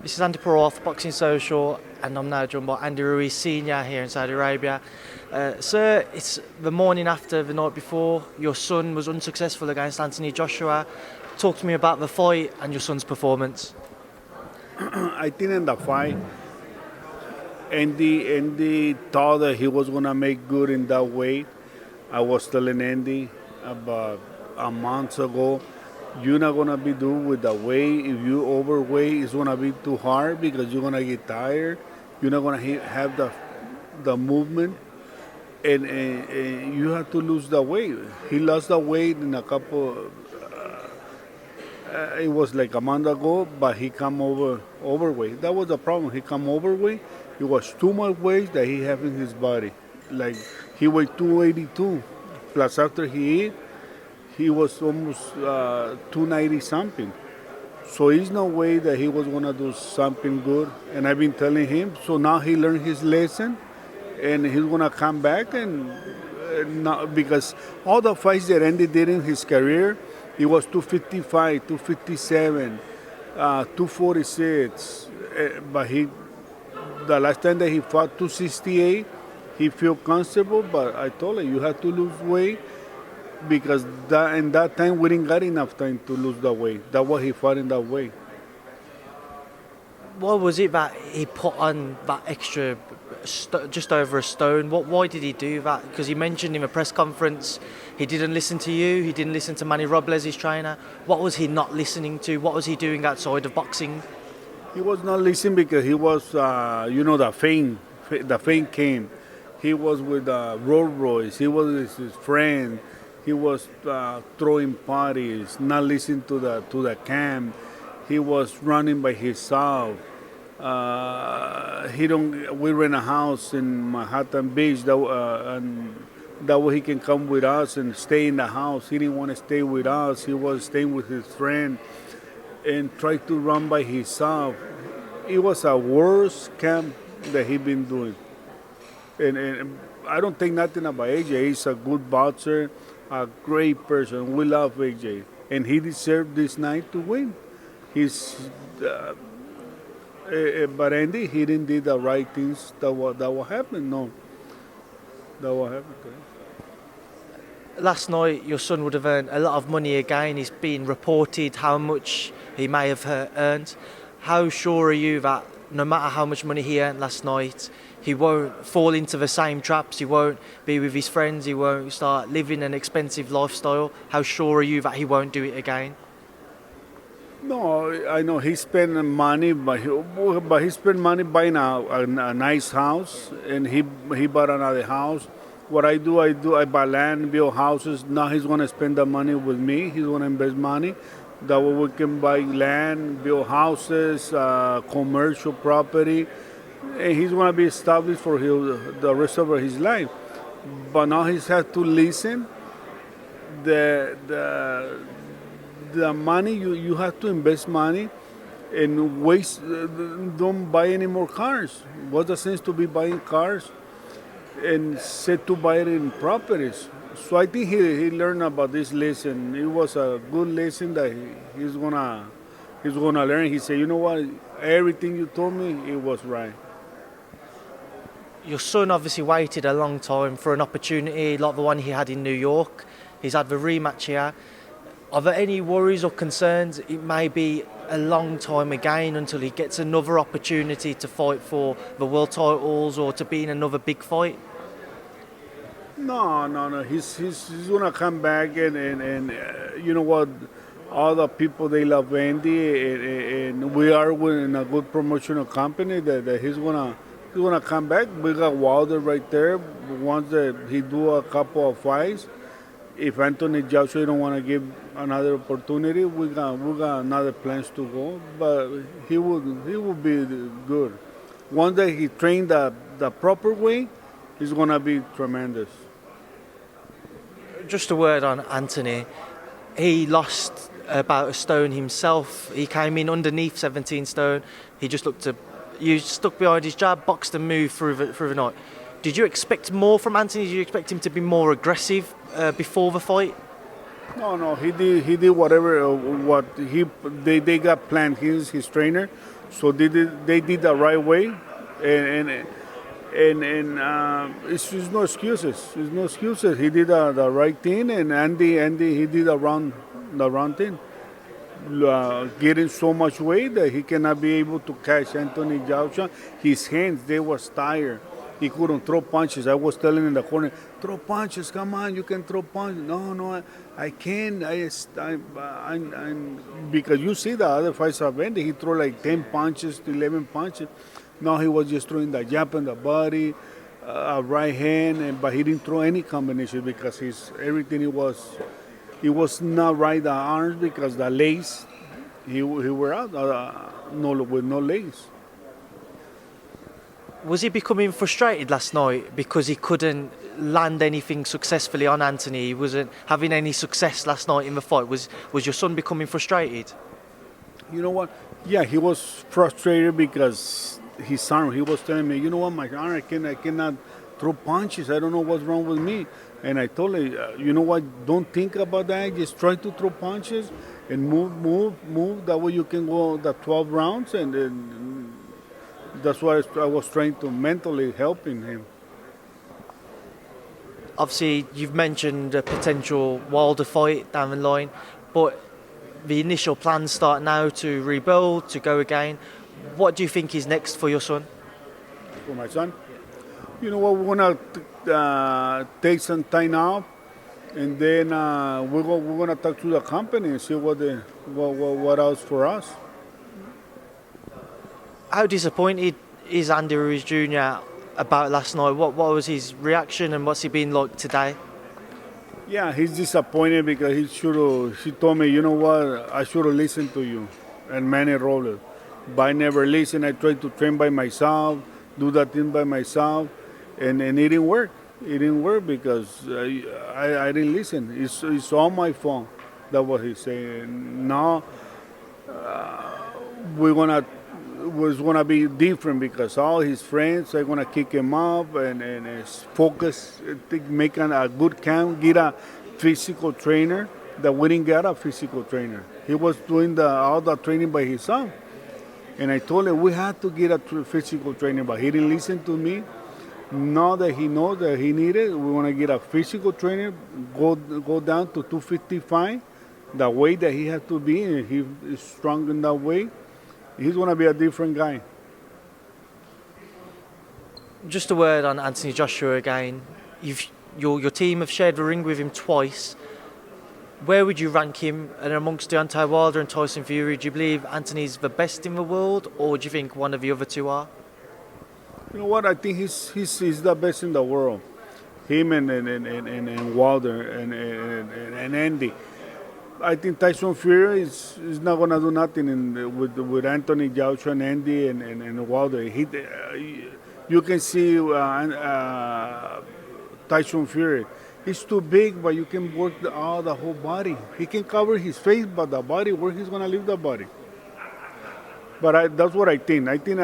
This is Andi Purewal for Boxing Social, and I'm now joined by Andi Ruiz Senior here in Saudi Arabia. Sir, it's the morning after the night before. Your son was unsuccessful against Anthony Joshua. Talk to me about the fight and your son's performance. I think in the fight, Andy thought that he was gonna make good in that weight. I was telling Andy about a month ago, you're not gonna be doing with the weight. If you overweight, it's gonna be too hard because you're gonna get tired. You're not gonna have the movement, and you have to lose the weight. He lost the weight in a couple. It was like a month ago, but he come overweight. That was the problem. He come overweight. It was too much weight that he have in his body. Like he weighed 282, plus after he ate, he was almost 290 something. So there's no way that he was gonna do something good. And I've been telling him. So now he learned his lesson, and he's gonna come back and not, because all the fights that Andy did in his career, it was 255, 257, 246. But the last time that he fought 268, he felt comfortable. But I told him, you have to lose weight because in that time we didn't got enough time to lose the weight. That's why he fought in that way. What was it that he put on that extra, just over a stone? Why did he do that? Because he mentioned in a press conference he didn't listen to you, he didn't listen to Manny Robles, his trainer. What was he not listening to? What was he doing outside of boxing? He was not listening because he was, the fame came. He was with Rolls Royce, he was with his friend, he was throwing parties, not listening to the camp. He was running by himself. We rent a house in Manhattan Beach, and that way he can come with us and stay in the house. He didn't want to stay with us. He was staying with his friend and tried to run by himself. It was a worst camp that he been doing. And I don't think nothing about AJ. He's a good boxer, a great person. We love AJ. And he deserved this night to win. But Andy, he didn't do the right things that what happened. No, that what happened. Last night, your son would have earned a lot of money again. It's been reported how much he may have earned. How sure are you that no matter how much money he earned last night, he won't fall into the same traps, he won't be with his friends, he won't start living an expensive lifestyle? How sure are you that he won't do it again? No, I know he spent money, but he spent money buying a nice house, and he bought another house. What I do, I buy land, build houses. Now he's gonna spend the money with me. He's gonna invest money. That way we can buy land, build houses, commercial property, and he's gonna be established for the rest of his life. But now he has to listen. The money you have to invest money and waste. Don't buy any more cars. What's the sense to be buying cars and set to buy it in properties? So I think he learned about this lesson. It was a good lesson that he's gonna learn. He said, you know what, everything you told me, it was right. Your son obviously waited a long time for an opportunity like the one he had in New York. He's had the rematch here. Are there any worries or concerns? It may be a long time again until he gets another opportunity to fight for the world titles or to be in another big fight. No. He's gonna come back and you know what? All the people they love Andy, and we are in a good promotional company that he's gonna come back. We got Wilder right there. Once that he do a couple of fights, if Anthony Joshua don't want to give another opportunity, we got another plans to go. But he will be good. Once that he trained the proper way, he's gonna be tremendous. Just a word on Anthony. He lost about a stone himself. He came in underneath 17 stone. He just you stuck behind his jab, boxed and moved through the night. Did you expect more from Anthony? Did you expect him to be more aggressive before the fight? No, he did whatever what they got planned. He's his trainer, So they did the right way, and it's no excuses. There's no excuses. He did the right thing, and Andy he did the wrong thing. Getting so much weight that he cannot be able to catch Anthony Joshua. His hands, they was tired. He couldn't throw punches. I was telling in the corner, throw punches, come on, you can throw punches. No, I can't. Because you see the other fights of Andy, he throw like 10 punches, 11 punches. Now he was just throwing the jab in the body, right hand, but he didn't throw any combination because everything it was not right the arms because the legs he were out with no legs. Was he becoming frustrated last night because he couldn't land anything successfully on Anthony? He wasn't having any success last night in the fight. Was your son becoming frustrated? You know what? Yeah, he was frustrated because his arm. He was telling me, you know what, my arm, I cannot throw punches. I don't know what's wrong with me. And I told him, you know what? Don't think about that. Just try to throw punches and move. That way you can go the 12 rounds, and then that's why I was trying to mentally helping him. Obviously, you've mentioned a potential Wilder fight down the line, but the initial plans start now to rebuild, to go again. What do you think is next for your son? For my son? You know what, we're gonna take some time off, and then we're gonna talk to the company and see what else for us. How disappointed is Andy Ruiz Jr. about last night? What was his reaction, and what's he been like today? Yeah, he's disappointed because he told me, you know what, I should have listened to you and many rollers. But I never listened. I tried to train by myself, do that thing by myself, and it didn't work. It didn't work because I didn't listen. It's all my fault. That's what he's saying. Now was gonna be different because all his friends are gonna kick him up and focus, making a good camp, get a physical trainer. That we didn't get a physical trainer. He was doing all the training by himself. And I told him we had to get a physical trainer, but he didn't listen to me. Now that he knows that he needed, we want to get a physical trainer, go down to 255, the way that he has to be, and he is strong in that way. He's going to be a different guy. Just a word on Anthony Joshua again. Your team have shared the ring with him twice. Where would you rank him? And amongst Deontay Wilder and Tyson Fury, do you believe Anthony's the best in the world, or do you think one of the other two are? You know what? I think he's the best in the world. Him and Wilder and Andy. I think Tyson Fury is not gonna do nothing with Anthony Joshua and Andy and Wilder. You can see Tyson Fury. He's too big, but you can work the whole body. He can cover his face, but the body, where he's gonna leave the body. But that's what I think. I think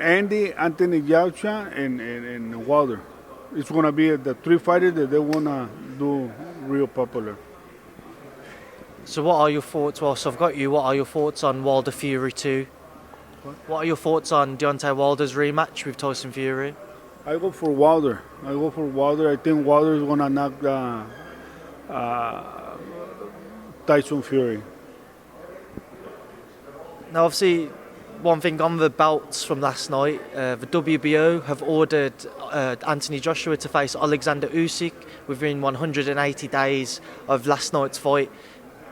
Andy, Anthony Joshua, and Wilder. It's gonna be the three fighters that they wanna do real popular. So what are your thoughts, whilst I've got you, what are your thoughts on Wilder Fury 2? What are your thoughts on Deontay Wilder's rematch with Tyson Fury? I go for Wilder. I think Wilder is gonna knock Tyson Fury. Now, obviously, one thing on the belts from last night, the WBO have ordered Anthony Joshua to face Alexander Usyk within 180 days of last night's fight.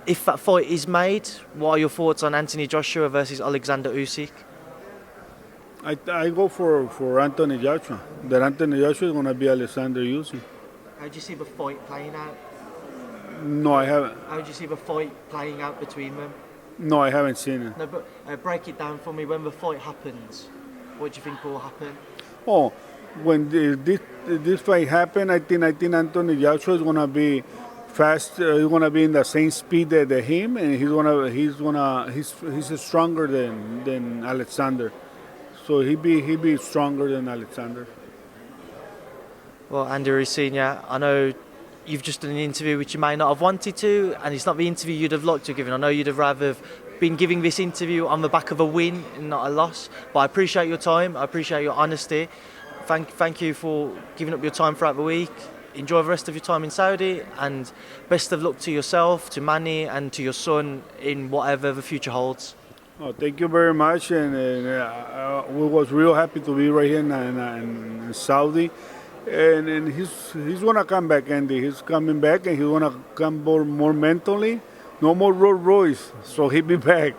If that fight is made, what are your thoughts on Anthony Joshua versus Alexander Usyk? I go for Anthony Joshua. That Anthony Joshua is going to be Alexander Usyk. How do you see the fight playing out? No, I haven't. How do you see the fight playing out between them? No, I haven't seen it. No, but break it down for me. When the fight happens, what do you think will happen? Oh, when this fight happen, I think Anthony Joshua is going to be fast. He's going to be in the same speed that him, and he's stronger than Alexander. So he be stronger than Alexander. Well, Andi Ruiz Sr., I know you've just done an interview which you may not have wanted to, and it's not the interview you'd have liked to have given. I know you'd have rather been giving this interview on the back of a win and not a loss. But I appreciate your time. I appreciate your honesty. Thank you for giving up your time throughout the week. Enjoy the rest of your time in Saudi, and best of luck to yourself, to Manny, and to your son in whatever the future holds. Oh, thank you very much, and we was real happy to be right here in Saudi, and he's gonna come back, Andy. He's coming back, and he's gonna come more mentally. No more Rolls Royce, so he'll be back.